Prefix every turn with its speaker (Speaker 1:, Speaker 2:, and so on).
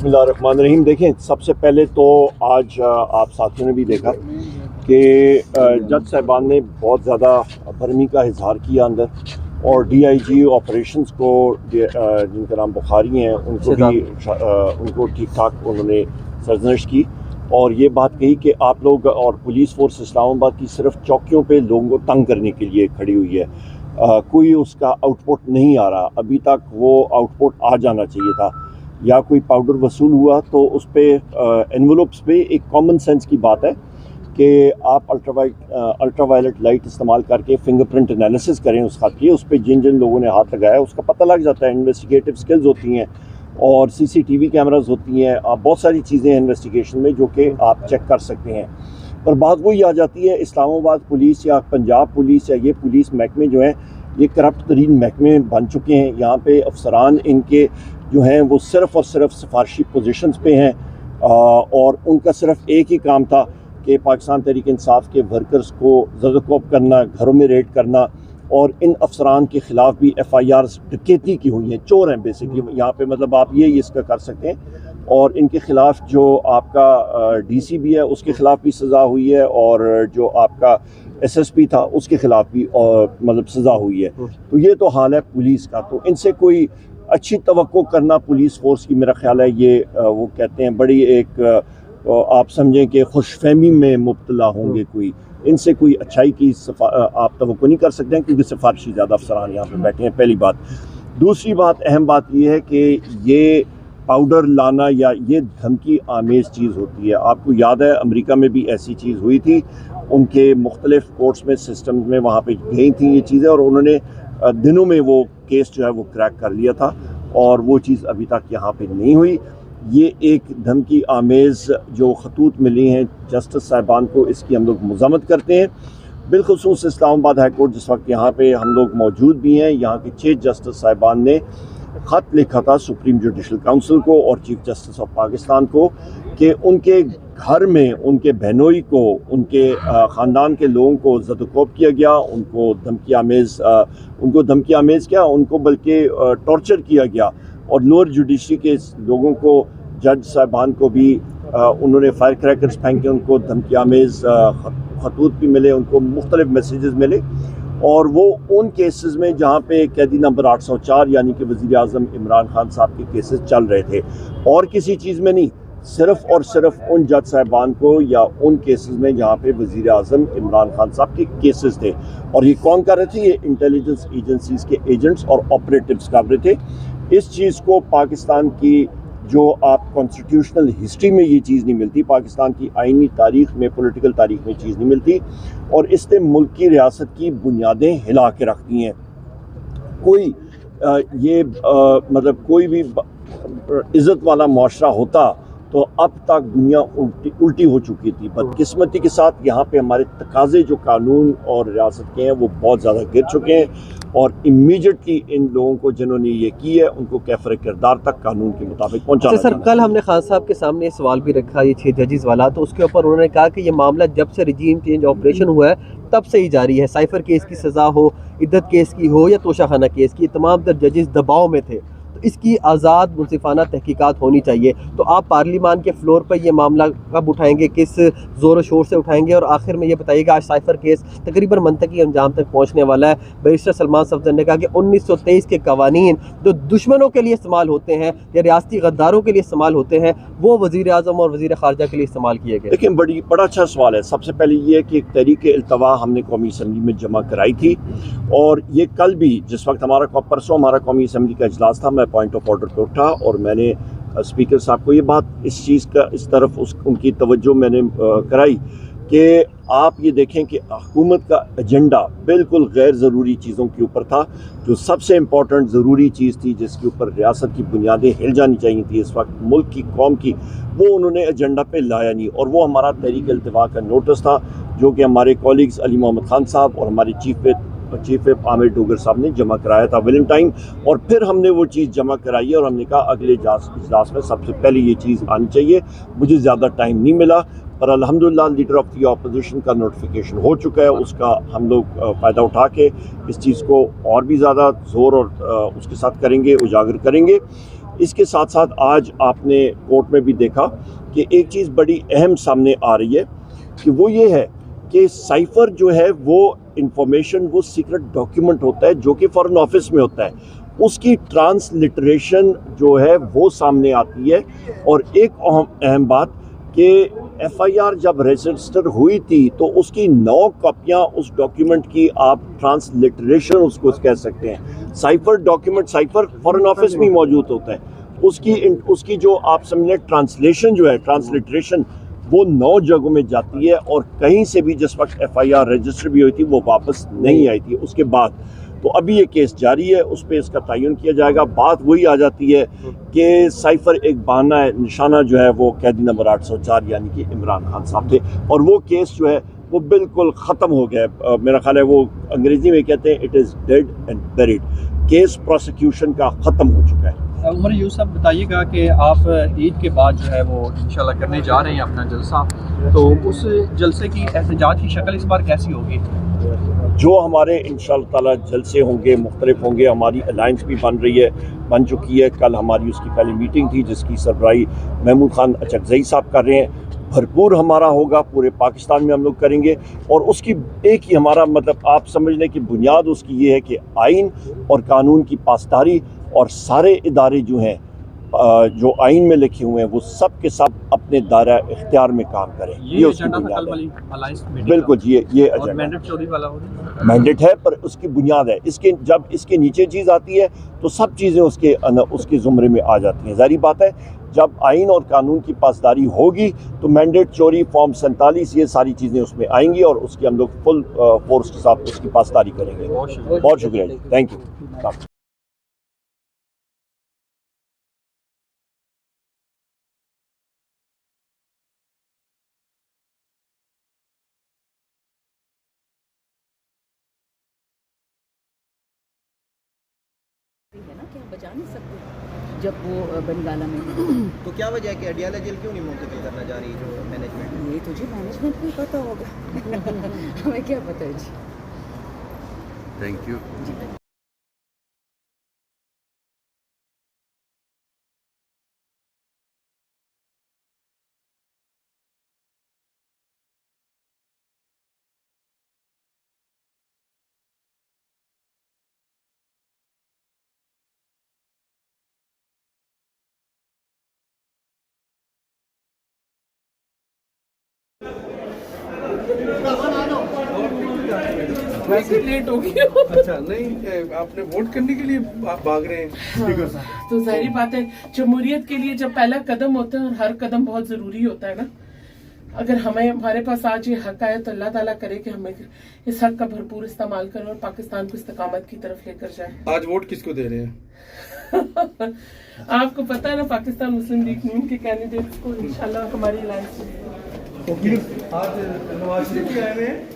Speaker 1: बिस्मिल्लाहिर्रहमानिर्रहीम। देखें, सबसे पहले तो आज आप साथियों ने भी देखा कि जज साहिबान ने बहुत ज़्यादा बरहमी का इजहार किया अंदर, और DIG ऑपरेशंस को जिनका नाम बुखारी हैं उनको ठीक ठाक उन्होंने सरजनश की और ये बात कही कि आप लोग और पुलिस फोर्स इस्लामाबाद की सिर्फ चौकियों पे लोगों को तंग करने के लिए खड़ी हुई है। कोई उसका आउटपुट नहीं आ रहा। अभी तक वो आउटपुट आ जाना चाहिए था। या कोई पाउडर वसूल हुआ तो उस पर एनवलप्स पे एक कॉमन सेंस की बात है कि आप अल्ट्रावायलेट लाइट इस्तेमाल करके फिंगरप्रिंट एनालिसिस करें उस खत की। उस पर जिन जिन लोगों ने हाथ लगाया उसका पता लग जाता है। इन्वेस्टिगेटिव स्किल्स होती हैं और CCTV कैमरास होती हैं। बहुत सारी चीज़ें हैं इन्वेस्टिगेशन में जो कि आप चेक कर सकते हैं। पर बात वही आ जाती है, इस्लामाबाद पुलिस या पंजाब पुलिस या ये पुलिस महकमे जो हैं ये करप्ट तरीन महकमे बन चुके हैं। यहाँ पे अफसरान इनके जो हैं वो सिर्फ़ और सिर्फ सिफारशी पोजीशंस पे हैं और उनका सिर्फ एक ही काम था कि पाकिस्तान तहरीक इंसाफ के वर्कर्स को ज़दकोब करना, घरों में रेड करना। और इन अफसरान के ख़िलाफ़ भी FIRs डकैती की हुई हैं, चोर हैं बेसिकली यहाँ पे, मतलब आप ये इसका कर सकते हैं। और इनके ख़िलाफ़ जो आपका DC भी है उसके ख़िलाफ़ भी सज़ा हुई है और जो आपका SSP था उसके ख़िलाफ़ भी मतलब सज़ा हुई है। तो ये तो हाल है पुलिस का। तो इनसे कोई अच्छी तवक्को करना पुलिस फोर्स की, मेरा ख्याल है ये वो कहते हैं बड़ी एक आप समझें कि खुशफहमी में मुब्तला होंगे कोई। इनसे कोई अच्छाई की आप तवक्को नहीं कर सकते हैं क्योंकि सिफारशी ज़्यादा अफसरान यहाँ पे बैठे हैं, पहली बात। दूसरी बात, अहम बात ये है कि ये पाउडर लाना या ये धमकी आमेज़ चीज़ होती है। आपको याद है अमेरिका में भी ऐसी चीज़ हुई थी, उनके मुख्तलिफ कोर्ट्स में, सिस्टम में वहाँ पे गई थी ये चीज़ें और उन्होंने दिनों में वो केस जो है वो क्रैक कर लिया था और वो चीज़ अभी तक यहाँ पे नहीं हुई। ये एक धमकी आमेज़ जो खतूत मिली हैं जस्टिस साहिबान को, इसकी हम लोग मज़म्मत करते हैं। बिलखुसूस इस्लामाबाद हाई कोर्ट जिस वक्त यहाँ पे हम लोग मौजूद भी हैं, यहाँ के 6 जस्टिस साहिबान ने ख़त लिखा था सुप्रीम जुडिशल काउंसिल को और चीफ जस्टिस ऑफ पाकिस्तान को कि उनके घर में उनके बहनोई को, उनके ख़ानदान के लोगों को ज़दकोब किया गया, उनको धमकी आमेज़ क्या, उनको बल्कि टॉर्चर किया गया। और लोअर जुडिशरी के लोगों को, जज साहिबान को भी उन्होंने फायर क्रैकर्स फेंके, उनको धमकी आमेज़ खतूत भी मिले, उनको मुख्तलिफ मैसेजेस मिले। और वो उन केसेस में जहाँ पे कैदी नंबर 804 यानी कि वज़ीर आज़म इमरान खान साहब के केसेस चल रहे थे, और किसी चीज़ में नहीं, सिर्फ़ और सिर्फ उन जज साहिबान को या उन केसेस में जहाँ पे वज़ीर आज़म इमरान खान साहब के केसेस थे। और ये कौन कर रहे थे? ये इंटेलिजेंस एजेंसीज़ के एजेंट्स और ऑपरेटिव्स कर रहे थे। इस चीज़ को पाकिस्तान की जो आप कॉन्स्टिट्यूशनल हिस्ट्री में ये चीज़ नहीं मिलती, पाकिस्तान की आइनी तारीख़ में, पॉलिटिकल तारीख़ में चीज़ नहीं मिलती और इसने मुल्क की रियासत की बुनियादें हिला के रख दी हैं। कोई मतलब कोई भी इज़्ज़त वाला मुआशरा होता तो अब तक दुनिया उल्टी हो चुकी थी। बदकिस्मती के साथ यहाँ पे हमारे तकाज़े जो कानून और रियासत के हैं वो बहुत ज़्यादा गिर चुके हैं और इमीडिएटली इन लोगों को जिन्होंने ये की है उनको कैफर किरदार तक कानून के मुताबिक पहुँचाना।
Speaker 2: सर, कल हमने खान साहब के सामने सवाल भी रखा ये 6 जजेस वाला, तो उसके ऊपर उन्होंने कहा कि ये मामला जब से रिजीम चेंज ऑपरेशन हुआ है तब से ही जारी है। साइफर केस की सज़ा हो, इद्दत केस की हो या तोशाखाना केस की, तमाम तर जजेस दबाव में थे। तो इसकी आज़ाद मुनसिफाना तहकीकात होनी चाहिए। तो आप पार्लिमान के फ्लोर पर यह मामला कब उठाएंगे, किस ज़ोर शोर से उठाएंगे? और आखिर में ये बताइएगा, आज साइफर केस तकरीबन मंतकी अंजाम तक पहुँचने वाला है। बैरिस्टर सलमान सफदर ने कहा कि 1923 के कवानीन जो दुश्मनों के लिए इस्तेमाल होते हैं या रियासती गद्दारों के लिए इस्तेमाल होते हैं वो वज़ीर आज़म और वज़ीर ख़ारजा के लिए इस्तेमाल किए गए।
Speaker 1: लेकिन बड़ा अच्छा सवाल है। सबसे पहले ये है कि एक तहरीक इल्तवा हमने कौमी असम्बली में जमा कराई थी और ये कल भी, जिस वक्त परसों हमारा कौमी असम्बली का इजलास था, मैं पॉइंट ऑफ ऑर्डर पे उठा और मैंने स्पीकर साहब को ये बात, इस चीज़ का, इस तरफ उनकी तवज्जो मैंने कराई कि आप ये देखें कि हुकूमत का एजेंडा बिल्कुल गैर ज़रूरी चीज़ों के ऊपर था। जो सबसे इम्पॉर्टेंट ज़रूरी चीज़ थी जिसके ऊपर रियासत की बुनियादें हिल जानी चाहिए थी इस वक्त मुल्क की, कौम की, वो उन्होंने एजेंडा पे लाया नहीं। और वो हमारा तहरीक इल्तिवा का नोटिस था जो कि हमारे कॉलीग्स अली मोहम्मद खान साहब और हमारे चीफ विप आमिर डोगर साहब ने जमा कराया था विल इन टाइम। और फिर हमने वो चीज़ जमा कराई है और हमने कहा अगले इजलास में सबसे पहले ये चीज़ आनी चाहिए। मुझे ज़्यादा टाइम नहीं मिला पर अल्हम्दुलिल्लाह लीडर ऑफ द ऑपोजिशन का नोटिफिकेशन हो चुका है। उसका हम लोग फ़ायदा उठा के इस चीज़ को और भी ज़्यादा ज़ोर और उसके साथ करेंगे, उजागर करेंगे। इसके साथ साथ आज आपने कोर्ट में भी देखा कि एक चीज़ बड़ी अहम सामने आ रही है कि वो ये है कि साइफर जो है वो इंफॉर्मेशन, वो सीक्रेट डॉक्यूमेंट होता है जो कि फॉरेन ऑफिस में होता है, उसकी ट्रांसलिटरेशन जो है वो सामने आती है। और एक अहम बात कि एफआईआर जब रजिस्टर हुई थी तो उसकी 9 कॉपियाँ उस डॉक्यूमेंट की आप ट्रांसलिटरेशन उसको कह सकते हैं। Cipher document, cipher foreign office में मौजूद होता है, उसकी जो आप समझें ट्रांसलेशन जो है, ट्रांसलिटरेशन, वो 9 जगहों में जाती है और कहीं से भी जिस वक्त एफआईआर रजिस्टर भी हुई थी वो वापस नहीं आई थी उसके बाद। तो अभी ये केस जारी है, उस पर इसका तयन किया जाएगा। बात वही आ जाती है कि साइफर एक बहाना है, निशाना जो है वो कैदी नंबर 804 यानी कि इमरान खान साहब थे, और वो केस जो है वो बिल्कुल ख़त्म हो गया। मेरा ख्याल है वो अंग्रेजी में कहते हैं it is dead and buried. Case prosecution का ख़त्म हो चुका है।
Speaker 3: उमर यूसुफ साहब बताइएगा कि आप ईद के बाद जो है वो इंशाल्लाह करने जा रहे हैं अपना जलसा, तो उस जलसे की एहतजाज की शक्ल इस बार कैसी होगी?
Speaker 1: जो हमारे इंशाअल्लाह ताला जलसे होंगे मुख्तलिफ होंगे। हमारी अलायंस भी बन चुकी है। कल हमारी उसकी पहली मीटिंग थी जिसकी सरबराही महमूद खान अचकजई साहब कर रहे हैं। भरपूर हमारा होगा, पूरे पाकिस्तान में हम लोग करेंगे। और उसकी एक ही हमारा मतलब आप समझ लें कि बुनियाद उसकी ये है कि आइन और कानून की पासदारी, और सारे इदारे जो हैं जो आइन में लिखे हुए हैं वो सब के सब अपने दायरा इख्तियार में काम करें।
Speaker 3: ये उसकी बुनियाद है।
Speaker 1: बिल्कुल जी, ये
Speaker 3: और मैंडेट चोरी वाला होगा,
Speaker 1: मैंडेट है, पर उसकी बुनियाद है। जब इसके नीचे चीज़ आती है तो सब चीज़ें उसके ज़ुमरे में आ जाती हैं। ज़ाहिर बात है जब आइन और कानून की पासदारी होगी तो मैंडेट चोरी, फॉर्म 47, ये सारी चीज़ें उसमें आएंगी और उसकी हम लोग फुल फोर्स के साथ उसकी पासदारी करेंगे। बहुत शुक्रिया जी, थैंक यू।
Speaker 4: है ना कि हम बचा नहीं सकते जब वो बंगाला में
Speaker 5: तो क्या वजह है कि अडियाला जेल क्यों नहीं मुंतकिल करना जा रही जो मैनेजमेंट?
Speaker 4: ये तुझे मैनेजमेंट को ही पता होगा हमें क्या पता है जी।
Speaker 6: Thank you.
Speaker 7: वैसे लेट हो गया। अच्छा नहीं, आपने वोट करने के लिए आप भाग रहे हैं। हाँ, तो जाहिर बात है जमहूरियत के लिए जब पहला कदम होता है और हर कदम बहुत जरूरी होता है ना, अगर हमारे पास आज ये हक आया तो अल्लाह ताला करे कि हमें इस हक का भरपूर इस्तेमाल करें और पाकिस्तान को इस्तकामत की तरफ लेकर जाए। आज वोट किसको दे रहे हैं? आपको पता है ना, पाकिस्तान मुस्लिम लीग नून के कैंडिडेट्स को इंशाल्लाह हमारी अलायंस। आज नवाज शरीफ भी आए हैं।